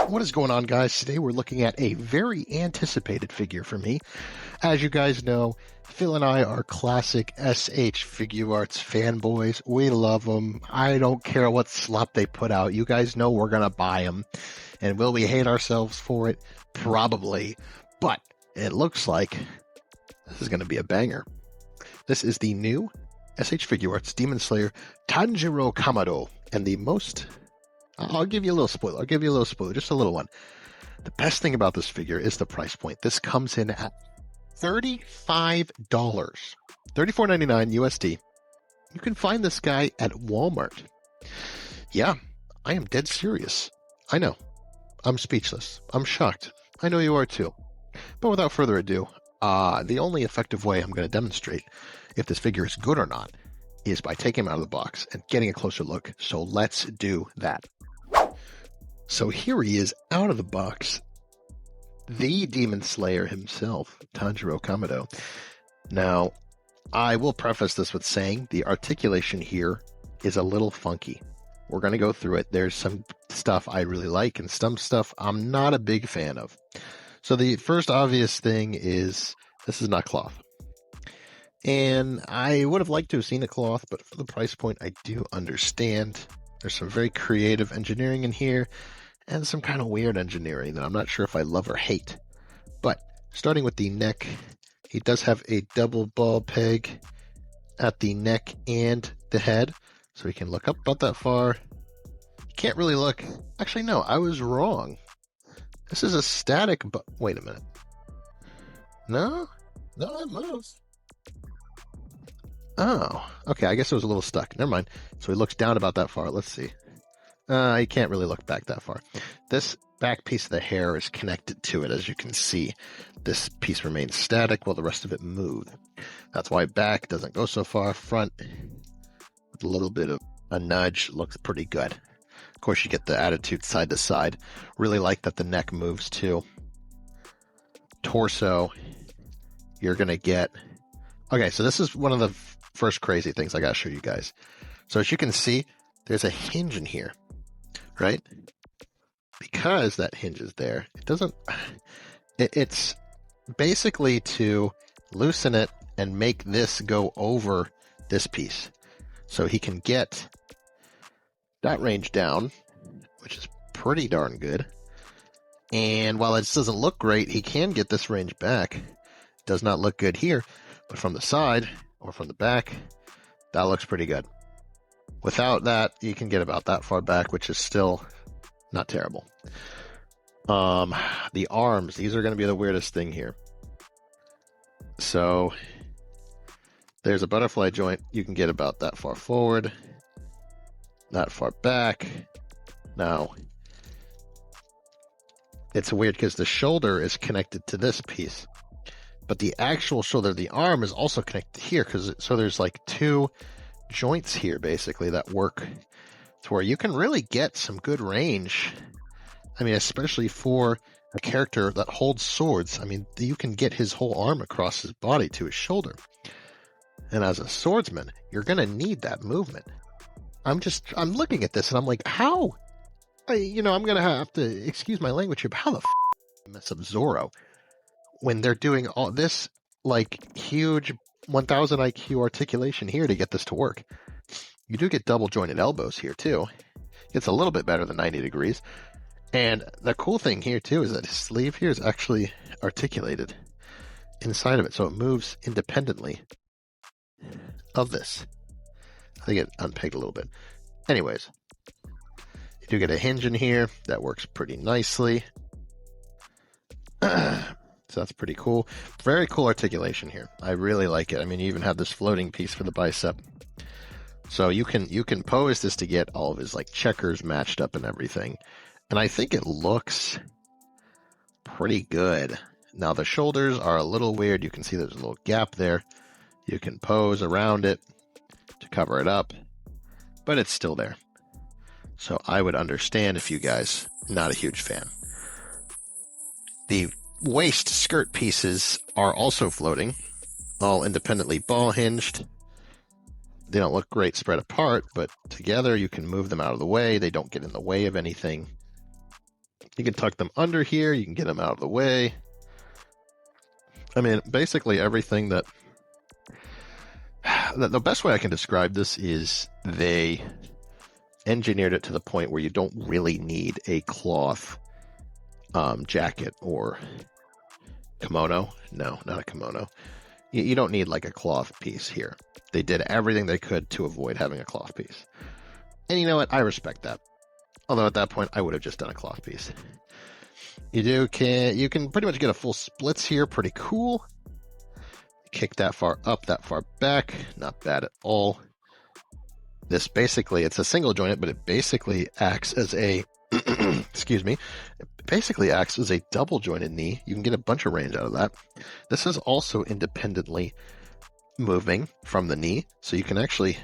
What is going on, guys? Today we're looking at a very anticipated figure for me. As you guys know, Phil and I are classic SH Figuarts fanboys. We love them. I don't care what slop they put out. You guys know we're going to buy them. And will we hate ourselves for it? Probably. But it looks like this is going to be a banger. This is the new SH Figuarts Demon Slayer Tanjiro Kamado. And the most... I'll give you a little spoiler. Just a little one. The best thing about this figure is the price point. This comes in at $35, $34.99 USD. You can find this guy at Walmart. Yeah, I am dead serious. I know. I'm speechless. I'm shocked. I know you are too. But without further ado, the only effective way I'm going to demonstrate if this figure is good or not is by taking him out of the box and getting a closer look. So let's do that. So here he is out of the box. The Demon Slayer himself, Tanjiro Kamado. Now, I will preface this with saying the articulation here is a little funky. We're going to go through it. There's some stuff I really like and some stuff I'm not a big fan of. So the first obvious thing is this is not cloth. And I would have liked to have seen a cloth, but for the price point, I do understand. There's some very creative engineering in here and some kind of weird engineering that I'm not sure if I love or hate. But starting with the neck, he does have a double ball peg at the neck and the head, so he can look up about that far. You can't really look. Actually, no, I was wrong. This is a static, but wait a minute. No, it moves. Oh, okay, I guess it was a little stuck. Never mind. So he looks down about that far. Let's see. You can't really look back that far. This back piece of the hair is connected to it, as you can see. This piece remains static while the rest of it moves. That's why back doesn't go so far. Front, with a little bit of a nudge, looks pretty good. Of course, you get the attitude side to side. Really like that the neck moves too. Torso, you're going to get... Okay, so this is one of the first crazy things I got to show you guys. So as you can see, there's a hinge in here, right? Because that hinge is there, it's basically to loosen it and make this go over this piece. So he can get that range down, which is pretty darn good. And while it doesn't look great, he can get this range back. Does not look good here, but from the side or from the back, that looks pretty good. Without that, you can get about that far back, which is still not terrible. The arms, these are going to be the weirdest thing here. So there's a butterfly joint. You can get about that far forward, that far back. Now, it's weird because the shoulder is connected to this piece, but the actual shoulder, the arm, is also connected here. So there's like two joints here basically that work to where you can really get some good range. I mean, especially for a character that holds swords. I mean, you can get his whole arm across his body to his shoulder. And as a swordsman, you're going to need that movement. I'm looking at this and I'm like, how? I'm going to have to excuse my language here, but how the mess up Zoro when they're doing all this like huge 1000 IQ articulation here to get this to work? You do get double jointed elbows here too. It's a little bit better than 90 degrees. And the cool thing here too is that his sleeve here is actually articulated inside of it, so it moves independently of this. I think it unpegged a little bit. Anyways, you do get a hinge in here that works pretty nicely. So that's pretty cool. Very cool articulation here. I really like it. I mean, you even have this floating piece for the bicep. So you can pose this to get all of his like checkers matched up and everything. And I think it looks pretty good. Now the shoulders are a little weird. You can see there's a little gap there. You can pose around it to cover it up, but it's still there. So I would understand if you guys not a huge fan. The waist skirt pieces are also floating, all independently ball hinged. They don't look great spread apart, but together you can move them out of the way. They don't get in the way of anything. You can tuck them under here. You can get them out of the way. I mean, basically everything that... The best way I can describe this is they engineered it to the point where you don't really need a cloth jacket or kimono. No, not a kimono. You don't need like a cloth piece here. They did everything they could to avoid having a cloth piece. And you know what? I respect that. Although at that point, I would have just done a cloth piece. You can pretty much get a full splits here. Pretty cool. Kick that far up, that far back. Not bad at all. This basically, it's a single jointed, but it basically acts as a, excuse me, it basically acts as a double jointed knee. You can get a bunch of range out of that. This is also independently moving from the knee, so you can actually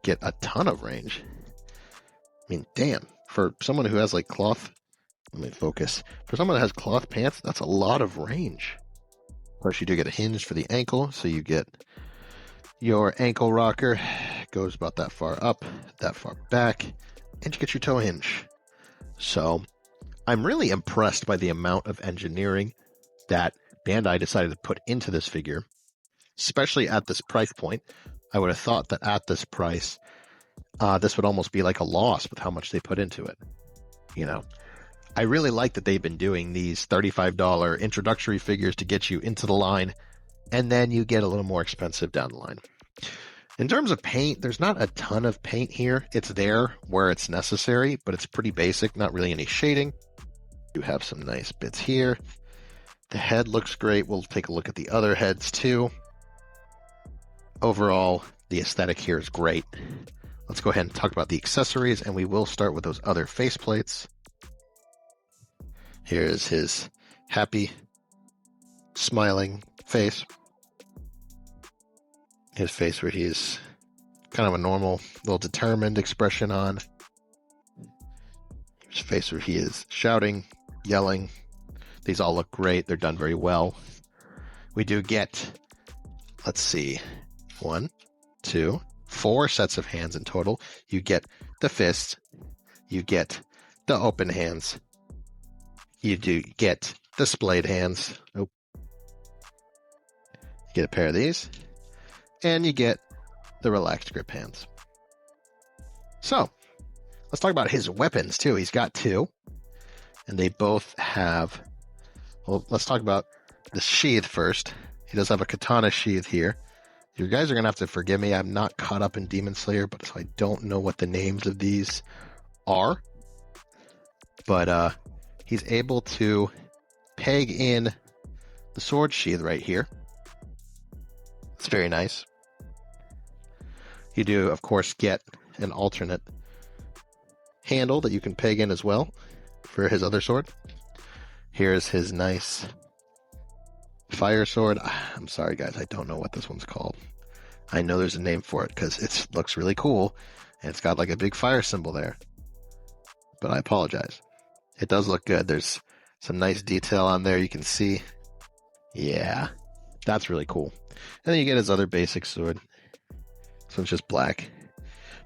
get a ton of range. I mean, damn, for someone who has like cloth, let me focus. For someone that has cloth pants, that's a lot of range. Of course, you do get a hinge for the ankle, so you get your ankle rocker. Goes about that far up, that far back, and you get your toe hinge. So I'm really impressed by the amount of engineering that Bandai decided to put into this figure, especially at this price point. I would have thought that at this price, this would almost be like a loss with how much they put into it. You know, I really like that they've been doing these $35 introductory figures to get you into the line, and then you get a little more expensive down the line. In terms of paint, there's not a ton of paint here. It's there where it's necessary, but it's pretty basic, not really any shading. You have some nice bits here. The head looks great. We'll take a look at the other heads too. Overall, the aesthetic here is great. Let's go ahead and talk about the accessories, and we will start with those other faceplates. Here's his happy, smiling face. His face where he's kind of a normal, little determined expression on. His face where he is shouting, yelling. These all look great. They're done very well. We do get, let's see, 1, 2, 4 sets of hands in total. You get the fists. You get the open hands. You do get the splayed hands. Oh. You get a pair of these. And you get the relaxed grip hands. So, let's talk about his weapons too. He's got 2. And they both have... Well, let's talk about the sheath first. He does have a katana sheath here. You guys are going to have to forgive me. I'm not caught up in Demon Slayer, but so I don't know what the names of these are. But he's able to peg in the sword sheath right here. It's very nice. You do, of course, get an alternate handle that you can peg in as well for his other sword. Here's his nice fire sword. I'm sorry, guys. I don't know what this one's called. I know there's a name for it because it looks really cool. And it's got like a big fire symbol there. But I apologize. It does look good. There's some nice detail on there you can see. Yeah, that's really cool. And then you get his other basic sword. This one's just black.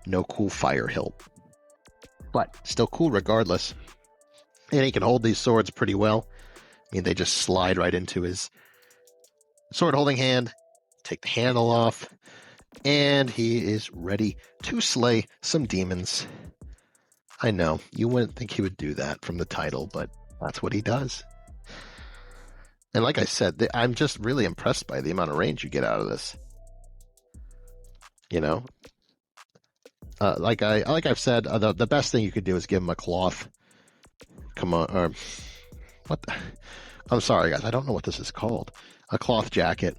No cool fire hilt. But still cool regardless. And he can hold these swords pretty well. I mean, they just slide right into his sword holding hand. Take the handle off. And he is ready to slay some demons. I know, you wouldn't think he would do that from the title, but that's what he does. And like I said, I'm just really impressed by the amount of range you get out of this. You know, like I've said, the best thing you could do is give him a cloth. Come on, or what? I'm sorry, guys. I don't know what this is called. A cloth jacket,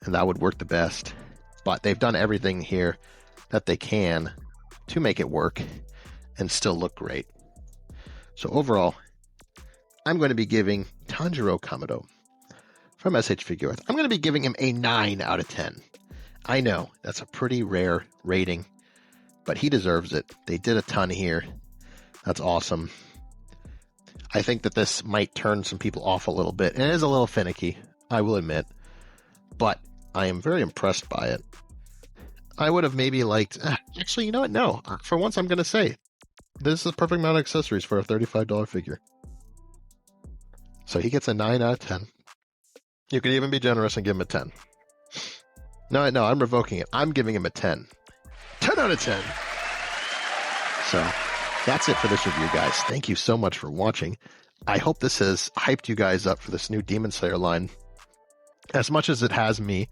and that would work the best. But they've done everything here that they can to make it work and still look great. So overall, I'm going to be giving Tanjiro Kamado from SH Figuarts, I'm going to be giving him a 9 out of 10. I know, that's a pretty rare rating, but he deserves it. They did a ton here. That's awesome. I think that this might turn some people off a little bit, and it is a little finicky, I will admit, but I am very impressed by it. I would have maybe liked... actually, you know what? No. For once, I'm going to say, this is a perfect amount of accessories for a $35 figure. So he gets a 9 out of 10. You could even be generous and give him a 10. No, I'm revoking it. I'm giving him a 10. 10 out of 10. So that's it for this review, guys. Thank you so much for watching. I hope this has hyped you guys up for this new Demon Slayer line as much as it has me.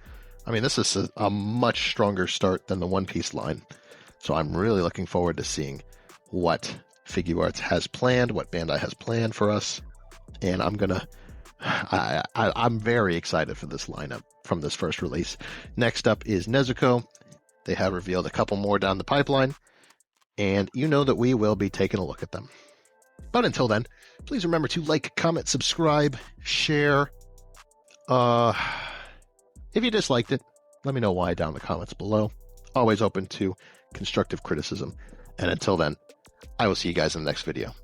I mean, this is a much stronger start than the One Piece line. So I'm really looking forward to seeing what Figuarts has planned, what Bandai has planned for us. And I'm very excited for this lineup from this first release. Next up is Nezuko. They have revealed a couple more down the pipeline, and you know that we will be taking a look at them. But until then, please remember to like, comment, subscribe, share. If you disliked it, let me know why down in the comments below. Always open to constructive criticism. And until then, I will see you guys in the next video.